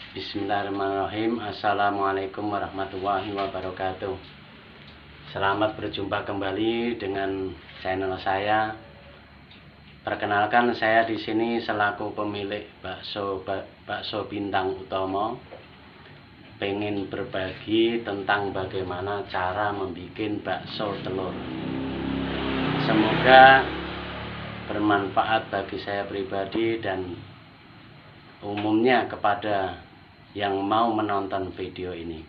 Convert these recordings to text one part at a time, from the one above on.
Bismillahirrahmanirrahim. Assalamualaikum warahmatullahi wabarakatuh. Selamat berjumpa kembali dengan channel saya. Perkenalkan, saya di sini selaku pemilik bakso Bintang Utomo. Pengen berbagi tentang bagaimana cara membuat bakso telur. Semoga bermanfaat bagi saya pribadi dan umumnya kepada yang mau menonton video ini.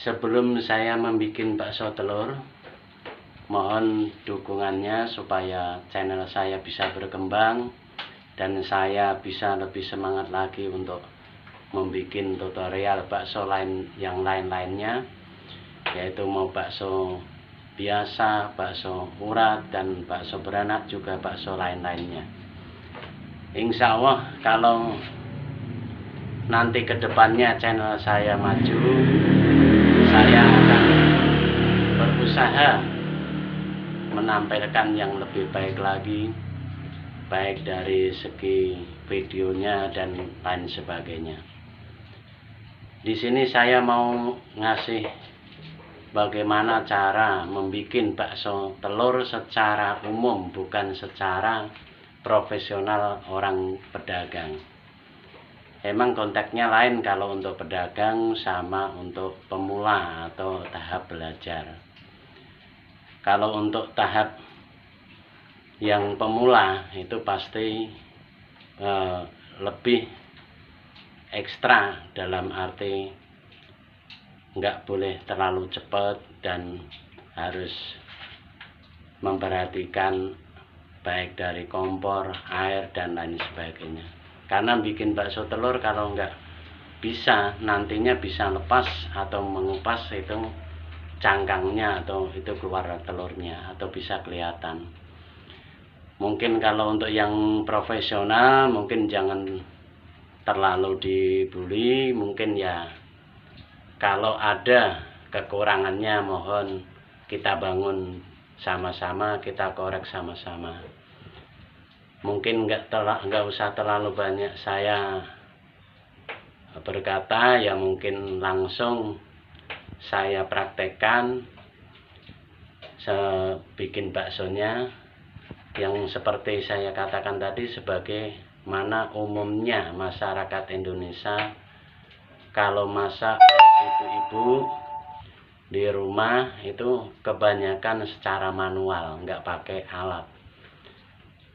Sebelum saya membuat bakso telur, mohon dukungannya supaya channel saya bisa berkembang dan saya bisa lebih semangat lagi untuk membuat tutorial bakso yang lainnya, yaitu mau bakso biasa, bakso urat, dan bakso beranak, juga bakso lainnya. Insya Allah kalau nanti kedepannya channel saya maju, saya akan berusaha menampilkan yang lebih baik lagi, baik dari segi videonya dan lain sebagainya. Di sini saya mau ngasih bagaimana cara membuat bakso telur secara umum, bukan secara profesional orang pedagang. Emang konteksnya lain kalau untuk pedagang sama untuk pemula atau tahap belajar. Kalau untuk tahap yang pemula itu pasti lebih ekstra, dalam arti nggak boleh terlalu cepat dan harus memperhatikan baik dari kompor, air, dan lain sebagainya. Karena bikin bakso telur kalau nggak bisa, nantinya bisa lepas atau mengupas itu cangkangnya, atau itu keluar telurnya, atau bisa kelihatan. Mungkin kalau untuk yang profesional mungkin jangan terlalu dibully, mungkin ya kalau ada kekurangannya mohon kita bangun sama-sama, kita korek sama-sama. Mungkin nggak usah terlalu banyak saya berkata, ya mungkin langsung saya praktekkan bikin baksonya yang seperti saya katakan tadi, sebagaimana umumnya masyarakat Indonesia kalau masak ibu-ibu di rumah itu kebanyakan secara manual, nggak pakai alat.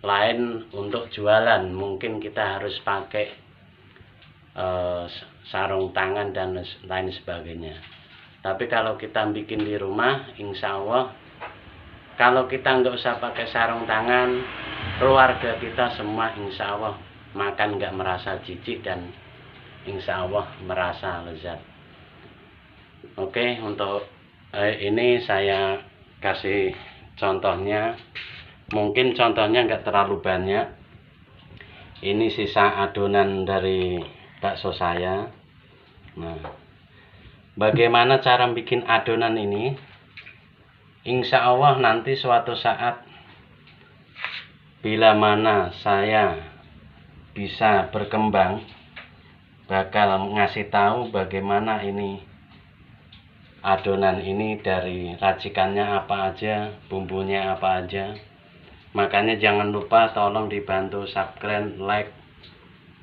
Lain untuk jualan, mungkin kita harus pakai sarung tangan dan lain sebagainya. Tapi kalau kita bikin di rumah, insya Allah kalau kita nggak usah pakai sarung tangan, keluarga kita semua insya Allah makan nggak merasa jijik dan insya Allah merasa lezat. Oke, untuk ini saya kasih contohnya. Mungkin contohnya nggak terlalu banyak. Ini sisa adonan dari bakso saya. Nah, bagaimana cara bikin adonan ini? Insya Allah nanti suatu saat bila mana saya bisa berkembang, bakal ngasih tahu bagaimana ini adonan ini, dari racikannya apa aja, bumbunya apa aja. Makanya jangan lupa tolong dibantu subscribe, like,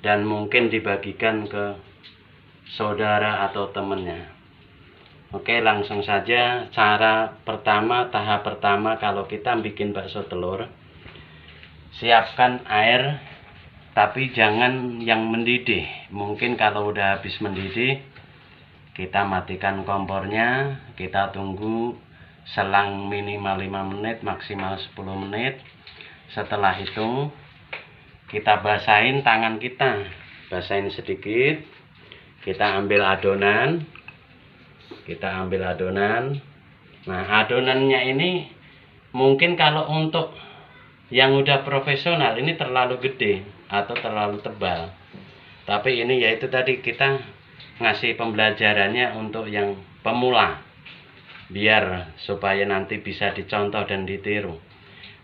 dan mungkin dibagikan ke saudara atau temennya. Oke, langsung saja. Tahap pertama kalau kita bikin bakso telur, siapkan air, tapi jangan yang mendidih. Mungkin kalau udah habis mendidih, kita matikan kompornya, kita tunggu selang minimal 5 menit, maksimal 10 menit. Setelah itu kita basahin tangan kita, basahin sedikit, kita ambil adonan. Nah, adonannya ini mungkin kalau untuk yang udah profesional ini terlalu gede atau terlalu tebal. Tapi ini yaitu tadi kita ngasih pembelajarannya untuk yang pemula, biar supaya nanti bisa dicontoh dan ditiru.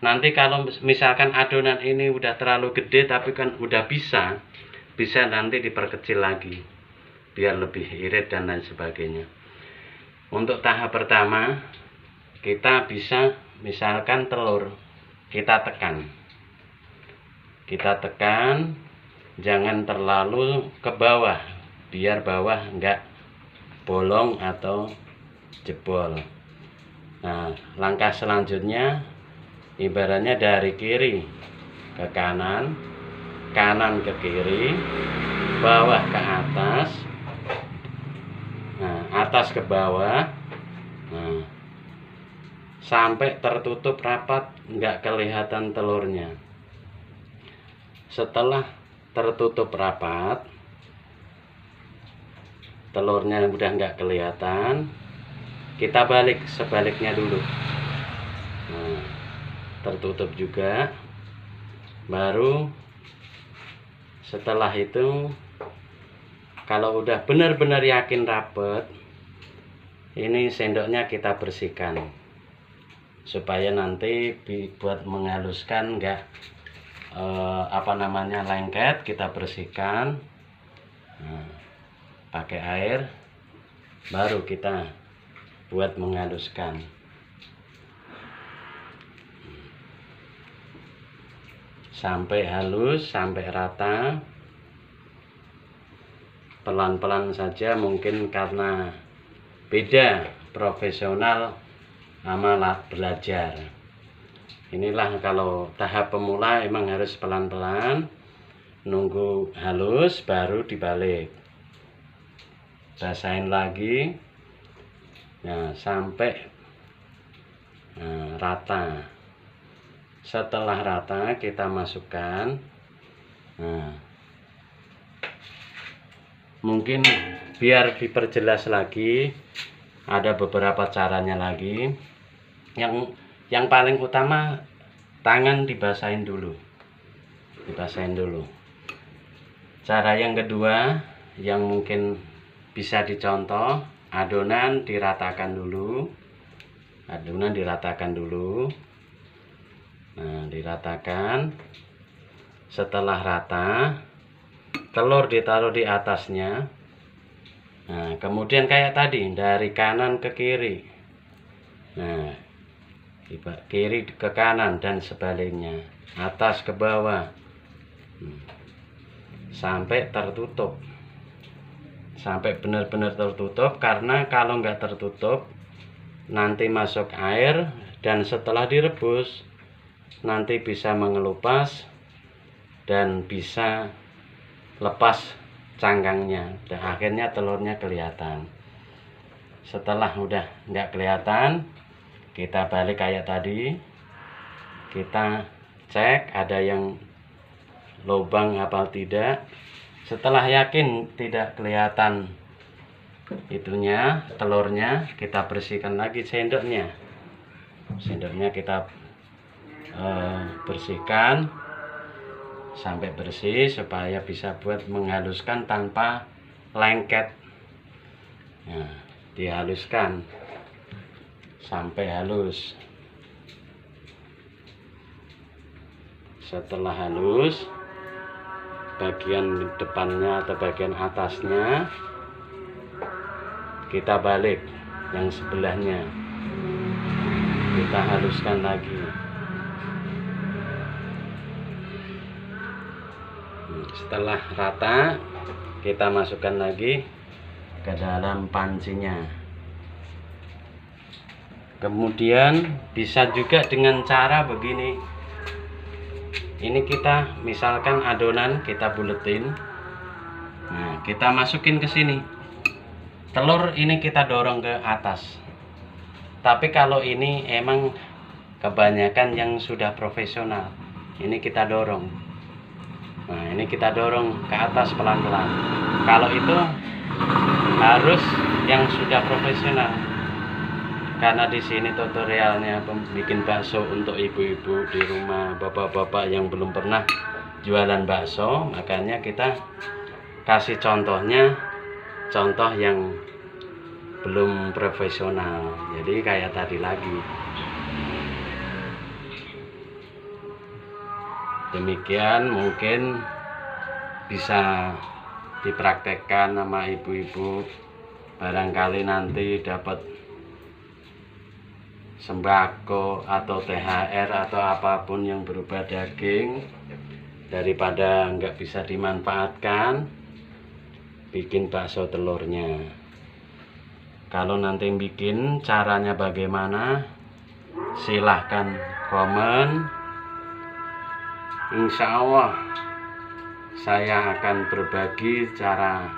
Nanti kalau misalkan adonan ini udah terlalu gede tapi kan udah bisa, bisa nanti diperkecil lagi biar lebih irit dan lain sebagainya. Untuk tahap pertama, kita bisa misalkan telur kita tekan, jangan terlalu ke bawah biar bawah enggak bolong atau jebol. Nah, langkah selanjutnya ibaratnya dari kiri ke kanan, kanan ke kiri, bawah ke atas, nah, atas ke bawah, nah, sampai tertutup rapat, nggak kelihatan telurnya. Setelah tertutup rapat, telurnya udah nggak kelihatan, kita balik sebaliknya dulu. Nah, tertutup juga. Baru setelah itu, kalau udah benar-benar yakin rapet, ini sendoknya kita bersihkan supaya nanti buat menghaluskan nggak lengket. Kita bersihkan, nah, pakai air, baru kita buat menghaluskan sampai halus, sampai rata. Pelan-pelan saja, mungkin karena beda profesional sama belajar. Inilah kalau tahap pemula emang harus pelan-pelan, nunggu halus baru dibalik, basahin lagi, nah, sampai rata. Setelah rata kita masukkan, nah, mungkin biar diperjelas lagi, ada beberapa caranya lagi. Yang paling utama, tangan dibasahin dulu. Cara yang kedua yang mungkin bisa dicontoh, adonan diratakan dulu. Nah, diratakan. Setelah rata, telur ditaruh di atasnya. Nah, kemudian kayak tadi, dari kanan ke kiri. Nah, kiri ke kanan dan sebaliknya, atas ke bawah, sampai tertutup, sampai benar-benar tertutup. Karena kalau nggak tertutup, nanti masuk air, dan setelah direbus nanti bisa mengelupas dan bisa lepas cangkangnya, dan akhirnya telurnya kelihatan. Setelah udah nggak kelihatan, kita balik kayak tadi, kita cek ada yang lubang apa tidak. Setelah yakin tidak kelihatan itunya, telurnya, kita bersihkan lagi sendoknya kita bersihkan sampai bersih supaya bisa buat menghaluskan tanpa lengket. Nah, dihaluskan sampai halus. Setelah halus, bagian depannya atau bagian atasnya kita balik, yang sebelahnya kita haluskan lagi. Setelah rata, kita masukkan lagi ke dalam pancinya. Kemudian bisa juga dengan cara begini. Ini kita misalkan adonan kita buletin. Nah, kita masukin ke sini. Telur ini kita dorong ke atas. Tapi kalau ini emang kebanyakan yang sudah profesional, ini kita dorong. Nah, ini kita dorong ke atas pelan-pelan. Kalau itu harus yang sudah profesional. Karena di sini tutorialnya bikin bakso untuk ibu-ibu di rumah, bapak-bapak yang belum pernah jualan bakso, makanya kita kasih contohnya, contoh yang belum profesional. Jadi kayak tadi lagi. Demikian mungkin bisa dipraktekkan sama ibu-ibu, barangkali nanti dapat sembako atau THR atau apapun yang berupa daging, daripada nggak bisa dimanfaatkan, bikin bakso telurnya. Kalau nanti bikin caranya bagaimana, silahkan komen. Insya Allah saya akan berbagi cara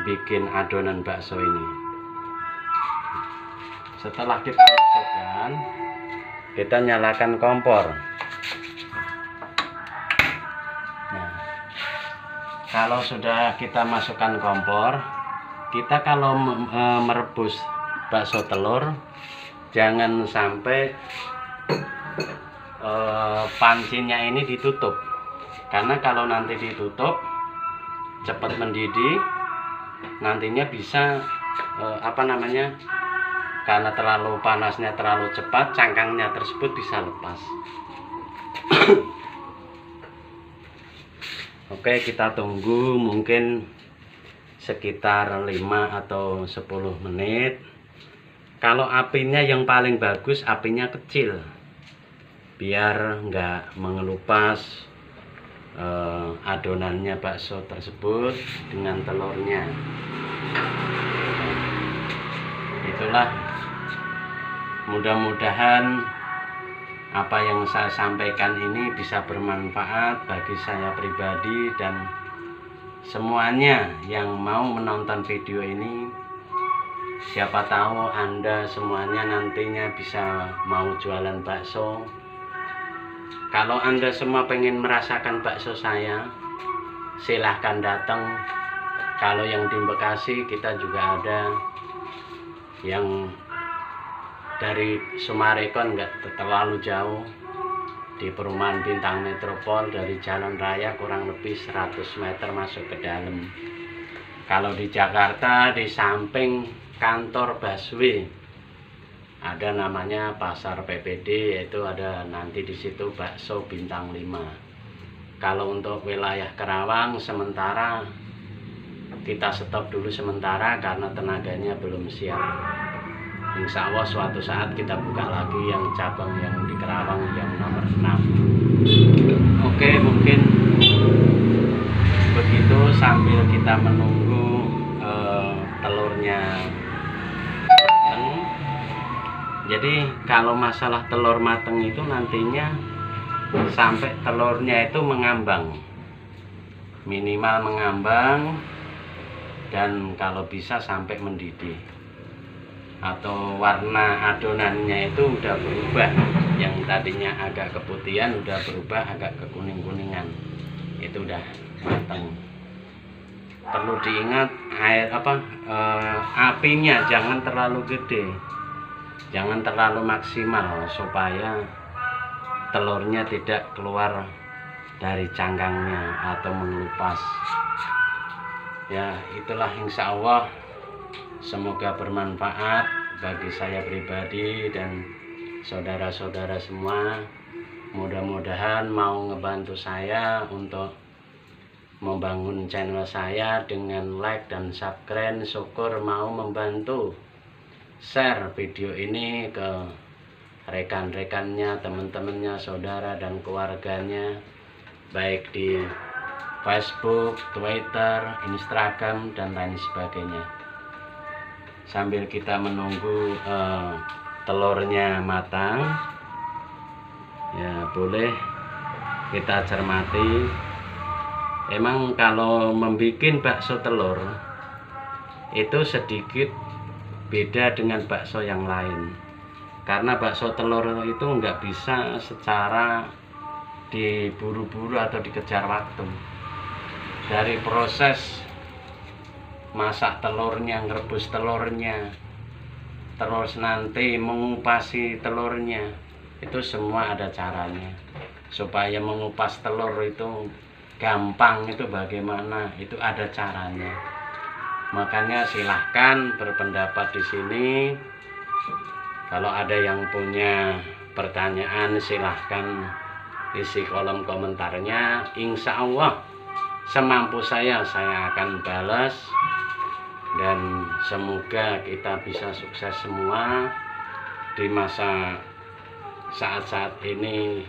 bikin adonan bakso ini. Setelah kita masukkan, kita nyalakan kompor. Nah, kalau sudah kita masukkan kompor, kita kalau merebus bakso telur, jangan sampai pancinya ini ditutup, karena kalau nanti ditutup cepat mendidih, nantinya bisa karena terlalu panasnya terlalu cepat, cangkangnya tersebut bisa lepas. Oke, kita tunggu mungkin sekitar 5 atau 10 menit. Kalau apinya yang paling bagus apinya kecil, biar nggak mengelupas adonannya bakso tersebut dengan telurnya. Itulah, mudah-mudahan apa yang saya sampaikan ini bisa bermanfaat bagi saya pribadi dan semuanya yang mau menonton video ini. Siapa tahu Anda semuanya nantinya bisa mau jualan bakso. Kalau Anda semua pengen merasakan bakso saya, silahkan datang. Kalau yang di Bekasi, kita juga ada. Yang dari Sumarekon nggak terlalu jauh, di perumahan Bintang Metropol, dari jalan raya kurang lebih 100 meter masuk ke dalam. Kalau di Jakarta, di samping kantor busway ada namanya Pasar PPD, yaitu ada nanti di situ bakso bintang 5. Kalau untuk wilayah Kerawang sementara kita stop dulu sementara karena tenaganya belum siap. Insya Allah suatu saat kita buka lagi yang cabang yang di Kerawang yang nomor 6. Oke, mungkin begitu sambil kita menunggu telurnya mateng. Jadi kalau masalah telur mateng itu nantinya sampai telurnya itu mengambang, minimal mengambang, dan kalau bisa sampai mendidih, atau warna adonannya itu udah berubah, yang tadinya agak keputihan udah berubah agak ke kuning-kuningan, itu udah matang. Perlu diingat apinya jangan terlalu gede, jangan terlalu maksimal supaya telurnya tidak keluar dari cangkangnya atau mengelupas. Ya, itulah, insya Allah semoga bermanfaat bagi saya pribadi dan saudara-saudara semua. Mudah-mudahan mau ngebantu saya untuk membangun channel saya dengan like dan subscribe. Syukur mau membantu share video ini ke rekan-rekannya, teman-temannya, saudara dan keluarganya, baik di Facebook, Twitter, Instagram dan lain sebagainya. Sambil kita menunggu telurnya matang, ya boleh kita cermati. Emang kalau membuat bakso telur itu sedikit beda dengan bakso yang lain, karena bakso telur itu nggak bisa secara diburu-buru atau dikejar waktu. Dari proses masak telurnya, ngerebus telurnya, terus nanti mengupasi telurnya, itu semua ada caranya. Supaya mengupas telur itu gampang, itu bagaimana, itu ada caranya. Makanya silahkan berpendapat di sini. Kalau ada yang punya pertanyaan silahkan isi kolom komentarnya. Insya Allah semampu saya akan balas. Dan semoga kita bisa sukses semua di masa saat-saat ini.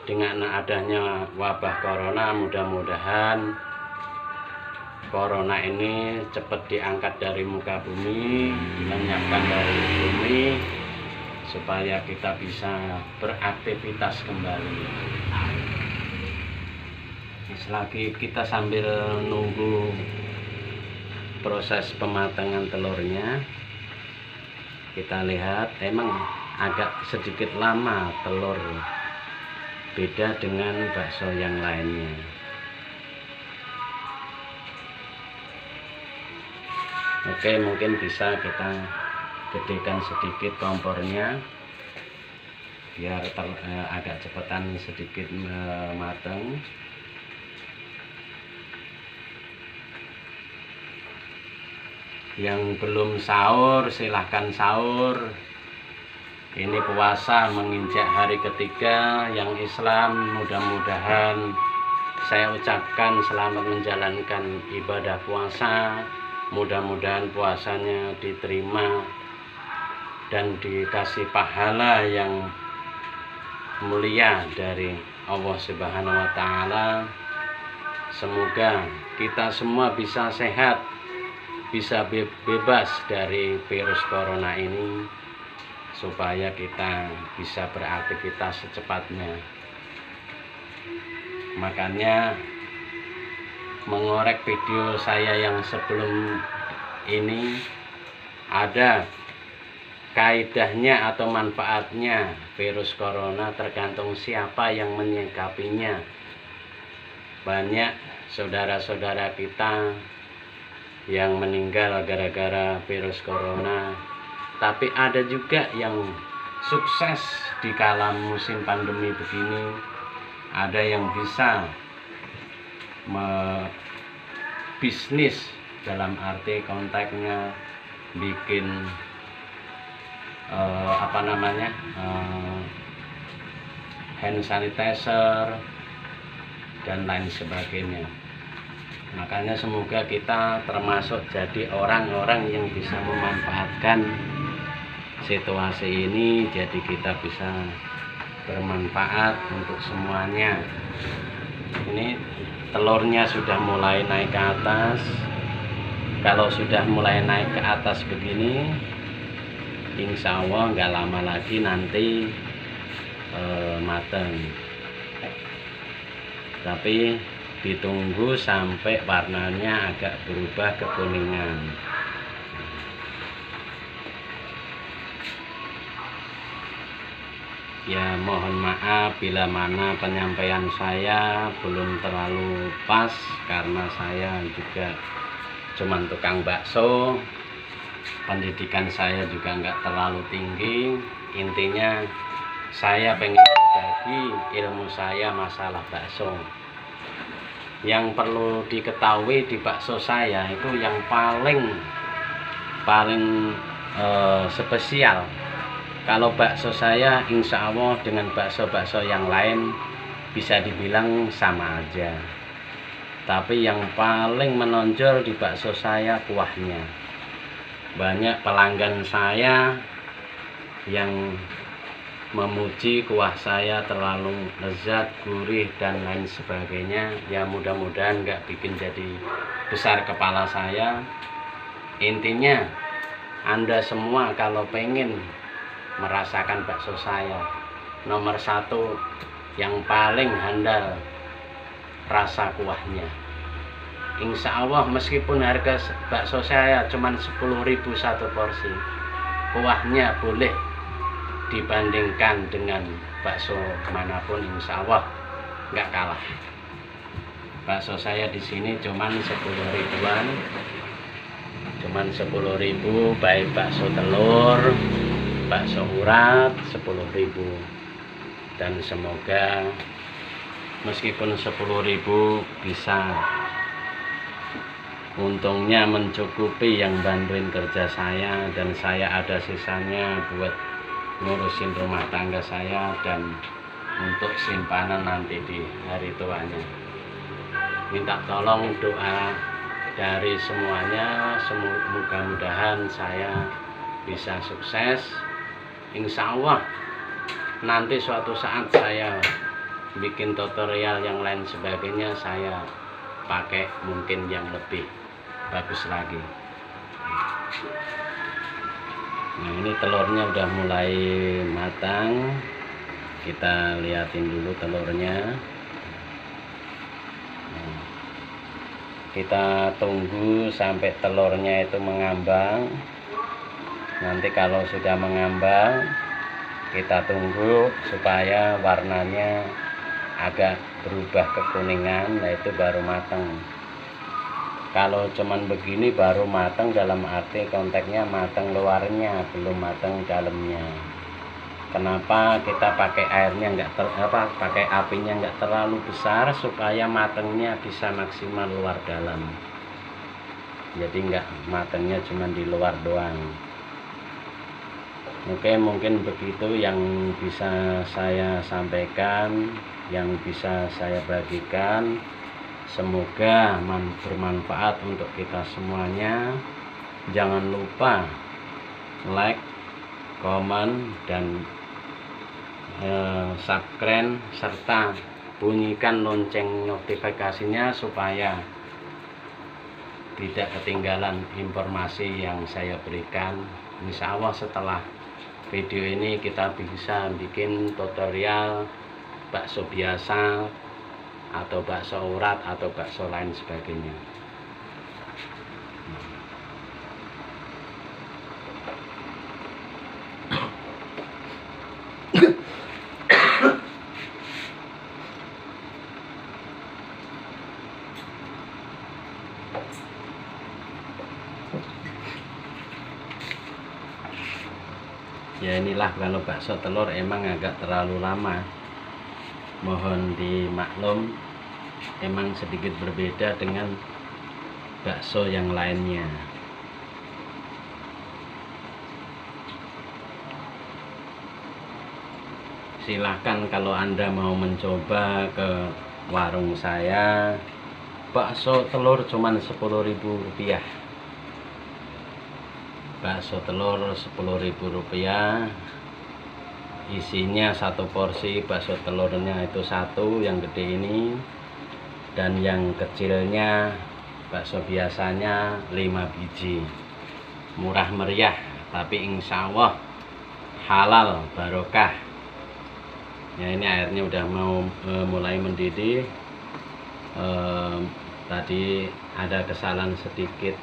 Dengan adanya wabah corona, mudah-mudahan corona ini cepat diangkat dari muka bumi, dilenyapkan dari bumi, supaya kita bisa beraktivitas kembali. Selagi kita sambil nunggu proses pematangan telurnya, kita lihat emang agak sedikit lama telur, beda dengan bakso yang lainnya. Oke, mungkin bisa kita gedekan sedikit kompornya biar agak cepetan sedikit matang. Yang belum sahur silahkan sahur. Ini puasa menginjak hari ketiga. Yang Islam mudah-mudahan saya ucapkan selamat menjalankan ibadah puasa. Mudah-mudahan puasanya diterima dan dikasih pahala yang mulia dari Allah Subhanahu wa Ta'ala. Semoga kita semua bisa sehat, bisa bebas dari virus corona ini, supaya kita bisa beraktivitas secepatnya. Makanya mengorek video saya yang sebelum ini, ada kaidahnya atau manfaatnya virus corona tergantung siapa yang menyikapinya. Banyak saudara-saudara kita yang meninggal gara-gara virus corona, tapi ada juga yang sukses di kala musim pandemi begini. Ada yang bisa bisnis, dalam arti kontaknya bikin hand sanitizer dan lain sebagainya. Makanya semoga kita termasuk jadi orang-orang yang bisa memanfaatkan situasi ini, jadi kita bisa bermanfaat untuk semuanya. Ini telurnya sudah mulai naik ke atas. Kalau sudah mulai naik ke atas begini, insya Allah nggak lama lagi nanti matang. Tapi ditunggu sampai warnanya agak berubah kekuningan. Ya, mohon maaf bila mana penyampaian saya belum terlalu pas, karena saya juga cuman tukang bakso, pendidikan saya juga nggak terlalu tinggi. Intinya saya pengen berbagi ilmu saya masalah bakso. Yang perlu diketahui di bakso saya itu yang paling spesial. Kalau bakso saya insya Allah dengan bakso-bakso yang lain bisa dibilang sama aja. Tapi yang paling menonjol di bakso saya kuahnya. Banyak pelanggan saya yang memuji kuah saya terlalu lezat, gurih, dan lain sebagainya. Ya mudah-mudahan nggak bikin jadi besar kepala saya. Intinya Anda semua kalau pengen merasakan bakso saya, nomor satu yang paling handal rasa kuahnya. Insya Allah meskipun harga bakso saya cuma 10.000 satu porsi, kuahnya boleh dibandingkan dengan bakso manapun, insya Allah nggak kalah. Bakso saya di sini cuma 10 ribuan, cuman 10.000, baik bakso telur, bakso urat 10.000. Dan semoga meskipun 10.000 bisa untungnya mencukupi yang bantuin kerja saya, dan saya ada sisanya buat ngurusin rumah tangga saya dan untuk simpanan nanti di hari tuanya. minta tolong doa dari semuanya, mudah-mudahan saya bisa sukses. Insya Allah nanti suatu saat saya bikin tutorial yang lain sebagainya, saya pakai mungkin yang lebih bagus lagi. Nah, ini telurnya udah mulai matang, kita liatin dulu telurnya. Kita tunggu sampai telurnya itu mengambang. Nanti kalau sudah mengambang, kita tunggu supaya warnanya agak berubah kekuningan, nah itu baru matang. Kalau cuman begini baru matang, dalam arti konteksnya matang luarnya, belum matang dalamnya. Kenapa kita pakai airnya pakai apinya nggak terlalu besar, supaya matangnya bisa maksimal luar dalam. Jadi nggak matangnya cuma di luar doang. Oke, mungkin begitu yang bisa saya sampaikan, yang bisa saya bagikan. Semoga bermanfaat untuk kita semuanya. Jangan lupa like, komen, dan subscribe serta bunyikan lonceng notifikasinya supaya tidak ketinggalan informasi yang saya berikan. Insya Allah setelah video ini kita bisa bikin tutorial bakso biasa atau bakso urat atau bakso lain sebagainya. Ya inilah, kalau bakso telur emang agak terlalu lama, mohon dimaklum, emang sedikit berbeda dengan bakso yang lainnya. Silahkan kalau Anda mau mencoba ke warung saya, bakso telur cuman Rp10.000. Bakso telur Rp10.000, isinya satu porsi. Bakso telurnya itu satu, yang gede ini, dan yang kecilnya bakso biasanya 5 biji. Murah meriah, tapi insya Allah halal barokah. Ya, ini airnya udah mau mulai mendidih. Tadi ada kesalahan sedikit,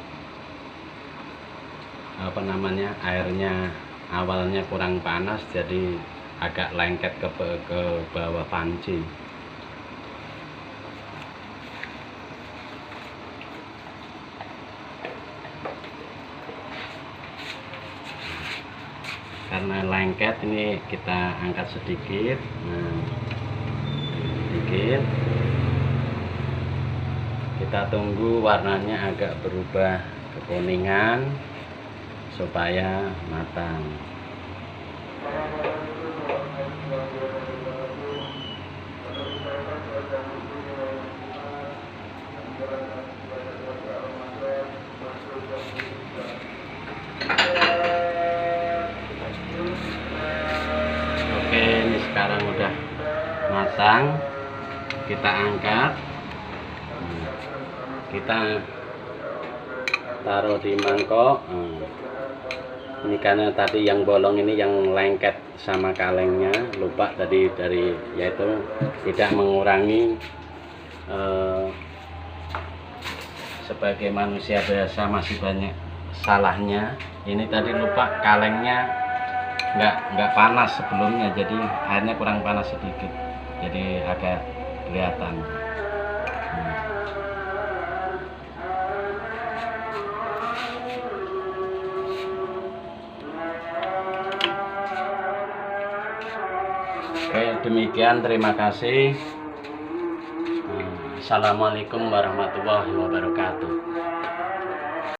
airnya awalnya kurang panas, jadi agak lengket ke bawah panci. Karena lengket, ini kita angkat sedikit. Nah, sedikit. Kita tunggu warnanya agak berubah kekuningan supaya matang. Oke, ini sekarang udah matang, kita angkat, kita taruh di mangkok. Ini karena tadi yang bolong ini yang lengket sama kalengnya, lupa tadi yaitu tidak mengurangi, sebagai manusia biasa masih banyak salahnya. Ini tadi lupa kalengnya nggak panas sebelumnya, jadi airnya kurang panas sedikit, jadi agak kelihatan. Oke, demikian, terima kasih. Assalamualaikum warahmatullahi wabarakatuh.